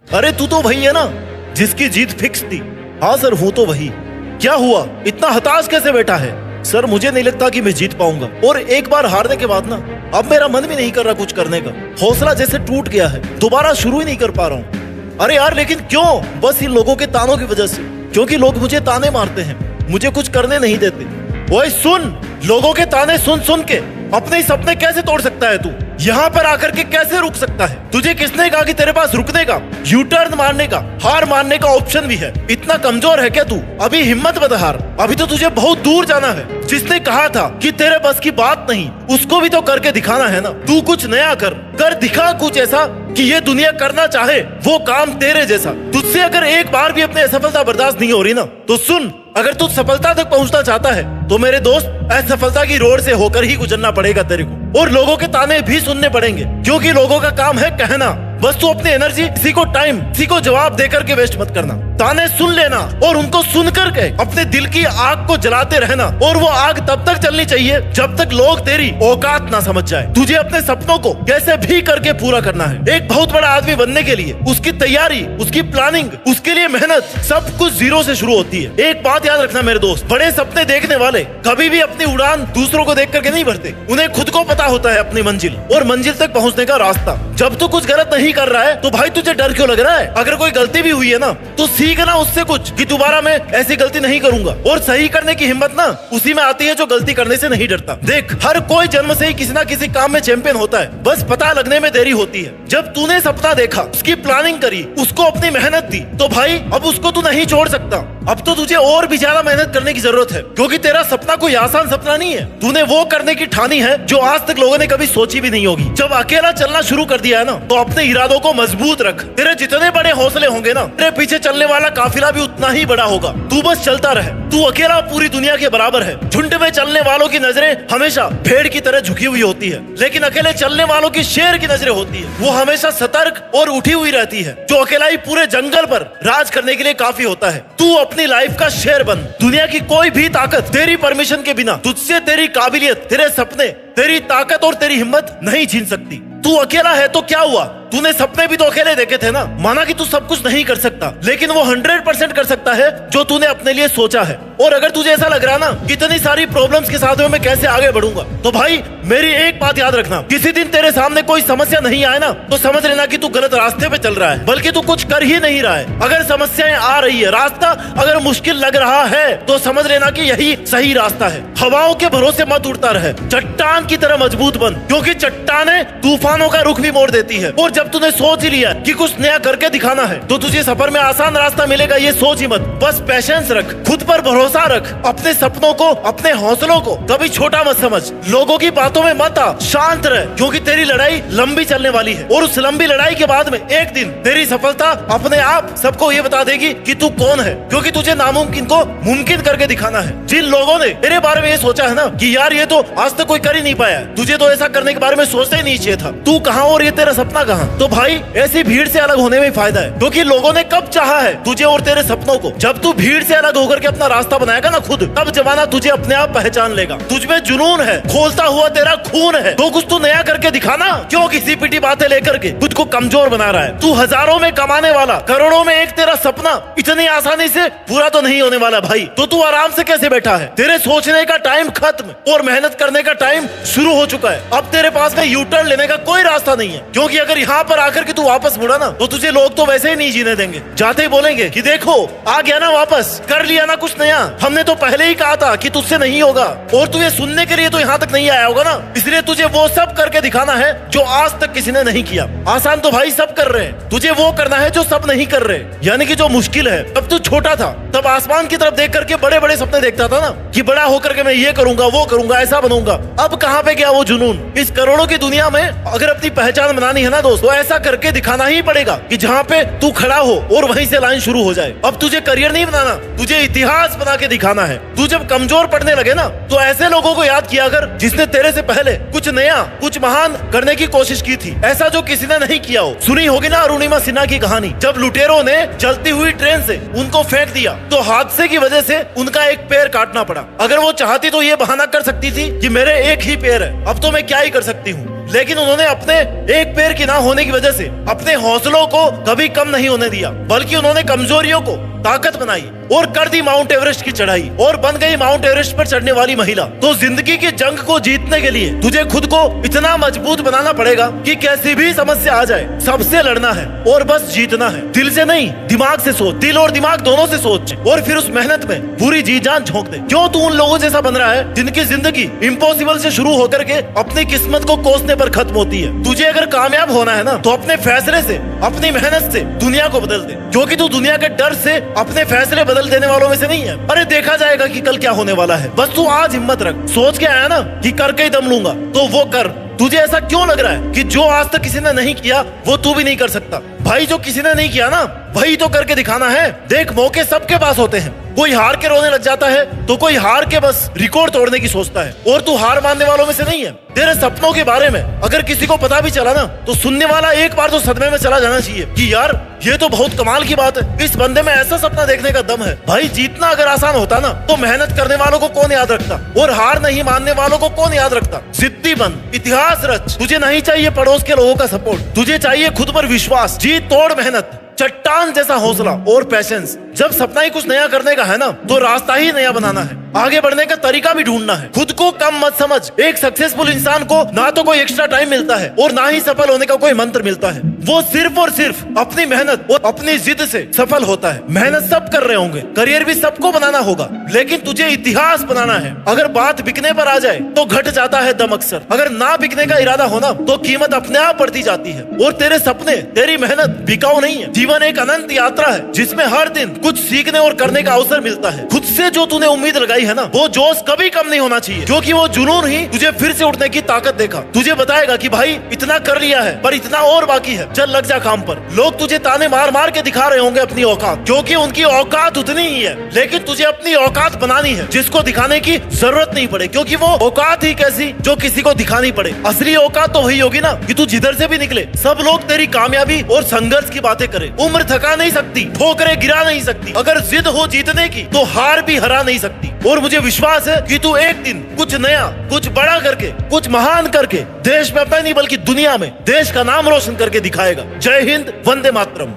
अरे तू तो वही है ना जिसकी जीत फिक्स थी। हाँ सर हूँ तो वही। क्या हुआ, इतना हताश कैसे बैठा है? सर मुझे नहीं लगता कि मैं जीत पाऊंगा, और एक बार हारने के बाद ना अब मेरा मन भी नहीं कर रहा कुछ करने का। हौसला जैसे टूट गया है, दोबारा शुरू ही नहीं कर पा रहा हूँ। अरे यार लेकिन क्यों? बस इन लोगों के तानों की वजह से, क्योंकि लोग मुझे ताने मारते हैं, मुझे कुछ करने नहीं देते। ओए सुन, लोगों के ताने सुन सुन के अपने ही सपने कैसे तोड़ सकता है तू? यहाँ पर आकर के कैसे रुक सकता है? तुझे किसने कहा कि तेरे पास रुकने का, यू टर्न मारने का, हार मानने का ऑप्शन भी है? इतना कमजोर है क्या तू? अभी हिम्मत मत हार, अभी तो तुझे बहुत दूर जाना है। जिसने कहा था कि तेरे बस की बात नहीं, उसको भी तो करके दिखाना है ना। तू कुछ नया कर दिखा, कुछ ऐसा कि ये दुनिया करना चाहे वो काम तेरे जैसा। तुझसे अगर एक बार भी अपनी असफलता बर्दाश्त नहीं हो रही ना, तो सुन, अगर तू सफलता तक पहुंचना चाहता है तो मेरे दोस्त असफलता की रोड से होकर ही गुजरना पड़ेगा तेरे को, और लोगों के ताने भी सुनने पड़ेंगे, क्योंकि लोगों का काम है कहना। बस तू अपनी एनर्जी किसी को टाइम, किसी को जवाब देकर के वेस्ट मत करना। ताने सुन लेना और उनको सुन करके अपने दिल की आग को जलाते रहना, और वो आग तब तक जलनी चाहिए जब तक लोग तेरी औकात ना समझ जाए। तुझे अपने सपनों को कैसे भी करके पूरा करना है। एक बहुत बड़ा आदमी बनने के लिए उसकी तैयारी, उसकी प्लानिंग, उसके लिए मेहनत, सब कुछ जीरो से शुरू होती है। एक बात याद रखना मेरे दोस्त, बड़े सपने देखने वाले कभी भी अपनी उड़ान दूसरों को देख करके नहीं भरते। उन्हें खुद को पता होता है अपनी मंजिल और मंजिल तक पहुंचने का रास्ता। जब तू कुछ गलत नहीं कर रहा है तो भाई तुझे डर क्यों लग रहा है? अगर कोई गलती भी हुई है ना, तो सीखना उससे कुछ कि दोबारा मैं ऐसी गलती नहीं करूंगा, और सही करने की हिम्मत ना उसी में आती है जो गलती करने से नहीं डरता। देख, हर कोई जन्म से ही किसी ना किसी काम में चैंपियन होता है, बस पता लगने में देरी होती है। जब तूने सपना देखा, उसकी प्लानिंग करी, उसको अपनी मेहनत दी, तो भाई अब उसको तू नहीं छोड़ सकता। अब तो तुझे और भी ज्यादा मेहनत करने की जरूरत है, क्योंकि तेरा सपना कोई आसान सपना नहीं है। तूने वो करने की ठानी है जो आज तक लोगों ने कभी सोची भी नहीं होगी। जब अकेला चलना शुरू कर दिया है ना, तो अपने इरादों को मजबूत रख। तेरे जितने बड़े हौसले होंगे ना, तेरे पीछे चलने वाला काफिला भी उतना ही बड़ा होगा। तू बस चलता रहे। तू अकेला पूरी दुनिया के बराबर है। झुंड में चलने वालों की नजरें हमेशा भेड़ की तरह झुकी हुई होती है, लेकिन अकेले चलने वालों की शेर की नजरें होती है। वो हमेशा सतर्क और उठी हुई रहती है। जो अकेला ही पूरे जंगल पर राज करने के लिए काफी होता है। तू अपनी लाइफ का शेर बन। दुनिया की कोई भी ताकत तेरी परमिशन के बिना तुझसे तेरी काबिलियत, तेरे सपने, तेरी ताकत और तेरी हिम्मत नहीं छीन सकती। तू अकेला है तो क्या हुआ? तूने सपने भी तो अकेले देखे थे ना। माना कि तू सब कुछ नहीं कर सकता, लेकिन वो 100% कर सकता है जो तूने अपने लिए सोचा है। और अगर तुझे ऐसा लग रहा ना कितनी सारी प्रॉब्लम्स के साथ में मैं कैसे आगे बढ़ूंगा, तो भाई मेरी एक बात याद रखना, किसी दिन तेरे सामने कोई समस्या नहीं आए ना, तो समझ लेना कि तू गलत रास्ते पे चल रहा है, बल्कि तू कुछ कर ही नहीं रहा है। अगर समस्याएं आ रही है, रास्ता अगर मुश्किल लग रहा है, तो समझ लेना कि यही सही रास्ता है। हवाओं के भरोसे मत उड़ता रहे, चट्टान की तरह मजबूत बन, क्योंकि चट्टानें तूफानों का रुख भी मोड़ देती है। और जब तूने सोच ही लिया कि कुछ नया करके दिखाना है, तो तुझे सफर में आसान रास्ता मिलेगा, ये सोच ही मत। बस पेशेंस रख, खुद पर भरोसा रख, अपने सपनों को, अपने हौसलों को कभी छोटा मत समझ, लोगों की बातों में मत आ, शांत रह, क्योंकि तेरी लड़ाई लंबी चलने वाली है। और उस लंबी लड़ाई के बाद में एक दिन तेरी सफलता अपने आप सबको ये बता देगी कि तू कौन है, क्योंकि तुझे नामुमकिन को मुमकिन करके दिखाना है। जिन लोगों ने तेरे बारे में ये सोचा है ना कि यार ये तो आज तक कोई कर ही नहीं पाया, तुझे तो ऐसा करने के बारे में सोचना ही नहीं चाहिए था, तू कहाँ और ये तेरा सपना कहाँ? तो भाई ऐसी भीड़ से अलग होने में फायदा है, क्योंकि लोगों ने कब चाहा है तुझे और तेरे सपनों को। जब तू भीड़ से अलग होकर के अपना रास्ता बनाएगा ना खुद, तब जमाना तुझे अपने आप पहचान लेगा। तुझमें जुनून है, खोलता हुआ तेरा खून है, तो कुछ तू नया करके दिखाना। क्यों किसी पिटी बातें लेकर के खुद को कमजोर बना रहा है? तू हजारों में कमाने वाला, करोड़ों में एक तेरा सपना इतनी आसानी से पूरा तो नहीं होने वाला भाई। तो तू आराम से कैसे बैठा है? तेरे सोचने का टाइम खत्म और मेहनत करने का टाइम शुरू हो चुका है। अब तेरे पास में यू टर्न लेने का कोई रास्ता नहीं है, क्योंकि अगर यहाँ पर आकर के तू वापस मुड़ा ना, तो तुझे लोग तो वैसे ही नहीं जीने देंगे। जाते ही बोलेंगे कि देखो आ गया ना वापस, कर लिया ना कुछ नया, हमने तो पहले ही कहा था कि तुझसे नहीं होगा। और तुझे सुनने के लिए तो यहाँ तक नहीं आया होगा ना, इसलिए तुझे वो सब करके दिखाना है जो आज तक किसी ने नहीं किया। आसान तो भाई सब कर रहे हैं, तुझे वो करना है जो सब नहीं कर रहे, यानी कि जो मुश्किल है। जब तू छोटा था तब आसमान की तरफ देख करके बड़े बड़े सपने देखता था ना, कि बड़ा होकर के मैं ये करूंगा, वो करूंगा, ऐसा बनूंगा। अब कहाँ पे गया वो जुनून? इस करोड़ों की दुनिया में अगर अपनी पहचान बनानी है ना दोस्त, तो ऐसा करके दिखाना ही पड़ेगा कि जहाँ पे तू खड़ा हो और वहीं से लाइन शुरू हो जाए। अब तुझे करियर नहीं बनाना, तुझे इतिहास बना के दिखाना है। तू जब कमजोर पड़ने लगे ना, तो ऐसे लोगों को याद किया कर जिसने तेरे से पहले कुछ नया, कुछ महान करने की कोशिश की थी, ऐसा जो किसी ने नहीं किया हो। सुनी होगी ना अरुणिमा सिन्हा की कहानी, जब लुटेरों ने जलती हुई ट्रेन से उनको फेंक दिया, तो हादसे की वजह से उनका एक पैर काटना पड़ा। अगर वो चाहती तो ये बहाना कर सकती थी कि मेरे एक ही पैर है, अब तो मैं क्या ही कर सकती हूँ। लेकिन उन्होंने अपने एक पैर की ना होने की वजह से अपने हौसलों को कभी कम नहीं होने दिया, बल्कि उन्होंने कमजोरियों को ताकत बनाई और कर दी माउंट एवरेस्ट की चढ़ाई और बन गई माउंट एवरेस्ट पर चढ़ने वाली महिला। तो जिंदगी की जंग को जीतने के लिए तुझे खुद को इतना मजबूत बनाना पड़ेगा कि कैसी भी समस्या आ जाए सबसे लड़ना है और बस जीतना है। दिल से नहीं, दिमाग से सोच, दिल और दिमाग दोनों से सोच और फिर उस मेहनत में पूरी जी जान झोंक दे। क्यों तू उन लोगों जैसा बन रहा है जिनकी जिंदगी इम्पॉसिबल से शुरू होकर के अपनी किस्मत को कोसने पर खत्म होती है। तुझे अगर कामयाब होना है ना तो अपने फैसले से, अपनी मेहनत से दुनिया को बदल दे, क्योंकि तू दुनिया के डर से अपने फैसले बदल देने वालों में से नहीं है। अरे देखा जाएगा कि कल क्या होने वाला है, बस तू आज हिम्मत रख। सोच के आया ना कि करके ही दम लूंगा, तो वो कर। तुझे ऐसा क्यों लग रहा है कि जो आज तक किसी ने नहीं किया वो तू भी नहीं कर सकता? भाई जो किसी ने नहीं किया ना वही तो करके दिखाना है। देख, मौके सबके पास होते हैं, कोई हार के रोने लग जाता है तो कोई हार के बस रिकॉर्ड तोड़ने की सोचता है, और तू हार मानने वालों में से नहीं है। तेरे सपनों के बारे में अगर किसी को पता भी चला ना तो सुनने वाला एक बार तो सदमे में चला जाना चाहिए कि यार ये तो बहुत कमाल की बात है, इस बंदे में ऐसा सपना देखने का दम है। भाई जीतना अगर आसान होता ना तो मेहनत करने वालों को कौन याद रखता और हार नहीं मानने वालों को कौन याद रखता। जिद्दी बन, इतिहास रच। तुझे नहीं चाहिए पड़ोस के लोगों का सपोर्ट, तुझे चाहिए खुद पर विश्वास, जी तोड़ मेहनत, चट्टान जैसा हौसला और पैशंस। जब सपना ही कुछ नया करने का है ना तो रास्ता ही नया बनाना है, आगे बढ़ने का तरीका भी ढूंढना है। खुद को कम मत समझ। एक सक्सेसफुल इंसान को ना तो कोई एक्स्ट्रा टाइम मिलता है और ना ही सफल होने का कोई मंत्र मिलता है। वो सिर्फ और सिर्फ अपनी मेहनत और अपनी जिद से सफल होता है। मेहनत सब कर रहे होंगे, करियर भी सबको बनाना होगा, लेकिन तुझे इतिहास बनाना है। अगर बात बिकने पर आ जाए तो घट जाता है दम अक्सर। अगर ना बिकने का इरादा होना तो कीमत अपने आप बढ़ती जाती है। और तेरे सपने, तेरी मेहनत बिकाऊ नहीं है। जीवन एक अनंत यात्रा है जिसमें हर दिन कुछ सीखने और करने का अवसर मिलता है। खुद से जो तूने उम्मीद लगाई है ना वो जोश कभी कम नहीं होना चाहिए, क्योंकि वो जुनून ही तुझे फिर से उठने की ताकत देगा। तुझे बताएगा कि भाई इतना कर लिया है पर इतना और बाकी है, चल लग जा काम पर। लोग तुझे ताने मार मार के दिखा रहे होंगे अपनी औकात, क्योंकि उनकी औकात उतनी ही है, लेकिन तुझे अपनी औकात बनानी है जिसको दिखाने की जरूरत नहीं पड़े, क्योंकि वो औकात ही कैसी जो किसी को दिखानी पड़े। असली औकात तो वही होगी ना कि तू जिधर से भी निकले सब लोग तेरी कामयाबी और संघर्ष की बातें करें। उम्र थका नहीं सकती, ठोकरें गिरा नहीं सकती, अगर जिद हो जीतने की तो हार भी हरा नहीं सकती। और मुझे विश्वास है कि तू एक दिन कुछ नया, कुछ बड़ा करके, कुछ महान करके देश में अपना नहीं बल्कि दुनिया में देश का नाम रोशन करके दिखाएगा। जय हिंद, वंदे मातरम।